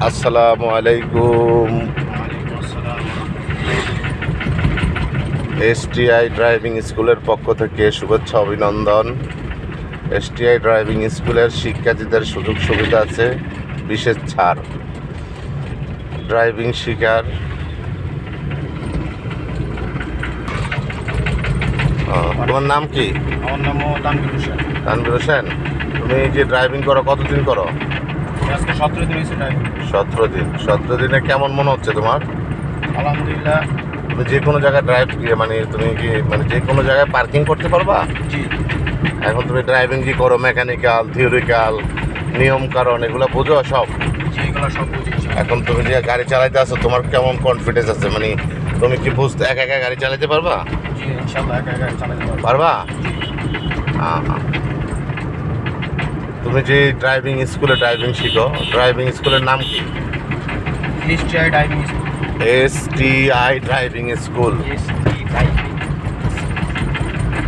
আসসালামু আলাইকুম। STI driving স্কুলের পক্ষ থেকে শুভেচ্ছা অভিনন্দন। এসটিআই ড্রাইভিং স্কুলের শিক্ষার্থীদের সুযোগ সুবিধা আছে, বিশেষ ছাড়। ড্রাইভিং শিখার তোমার নাম কি? আমার নাম তানভীর হোসেন। তানভীর হোসেন, তুমি যে ড্রাইভিং করো কতদিন করো? আজকে 17 দিন হয়েছে ড্রাইভিং। 17 দিন। 17 দিনে কেমন মনে হচ্ছে তোমার? আলহামদুলিল্লাহ। তুমি যে কোনো জায়গায় তুমি কি যে কোনো জায়গায় পার্কিং করতে পারবা? জি। এখন তুমি ড্রাইভিং কি করো, মেকানিক্যাল, থিওরিক্যাল, নিয়ম কারণ এগুলো বোঝো সব? জি, এগুলো সব বুঝি। এখন তুমি যে গাড়ি চালাইতে আসো, তোমার কেমন কনফিডেন্স আছে? তুমি কি বুঝতে একা একা গাড়ি চালাতে পারবা? জি, ইনশাআল্লাহ একা একা চালাতে পারবো। পারবা? হ্যাঁ। তুমি যে ড্রাইভিং শিখো, ড্রাইভিং স্কুলের নাম কি? STI driving school. STI driving school.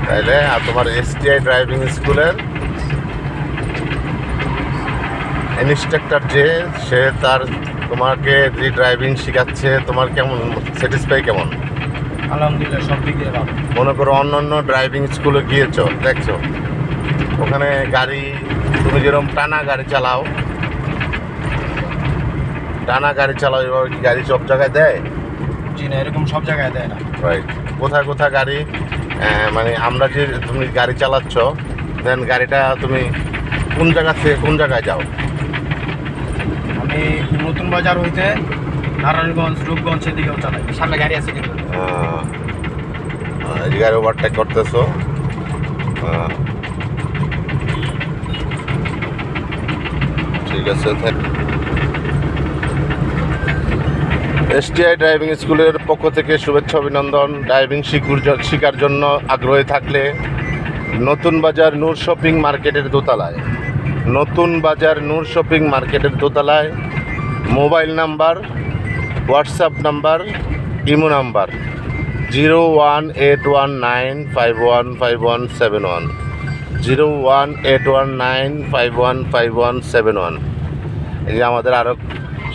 তাইলে আর তোমার এসটিআই ড্রাইভিং স্কুলের ইনস্ট্রাক্টর সে তোমাকে যে ড্রাইভিং শেখাচ্ছে, তোমার কেমন স্যাটিসফাই কেমন? আলহামদুলিল্লাহ, সব দিক দিয়ে ভালো। মনে করো অন্য ড্রাইভিং স্কুলে গিয়েছো, দেখছো ওখানে গাড়ি, তুমি যেরকম টানা গাড়ি চালাও এভাবে কি গাড়ি সব জায়গায় দেয়? জি না, এরকম সব জায়গায় দেয় না। রাইট। কোথায় গাড়ি আমরা যে তুমি গাড়ি চালাচ্ছ, দেন গাড়িটা তুমি কোন জায়গা থেকে কোন জায়গায় যাও? আমি নতুন বাজার হইতে নারায়ণগঞ্জ, রূপগঞ্জের দিকেও চালাই। সামনে গাড়ি আছে কিন্তু। এই গাড়ি ওভারটেক করতেছো। ঠিক আছে। এসটিআই ড্রাইভিং স্কুলের পক্ষ থেকে শুভেচ্ছা অভিনন্দন। ড্রাইভিং শেখার জন্য আগ্রহী থাকলে নতুন বাজার নূর শপিং মার্কেটের দোতলায় mobile number, WhatsApp number, imo number 01819515171 01819515171। এই যে আমাদের আরও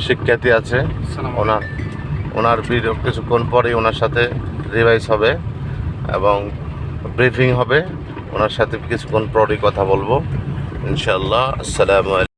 শিক্ষার্থী আছে, ওনার ভিডিও কিছুক্ষণ পরেই ওনার সাথে রিভাইজ হবে এবং ব্রিফিং হবে। ওনার সাথে কিছুক্ষণ পরেই কথা বলবো ইনশাআল্লাহ। আসসালামু আলাইকুম।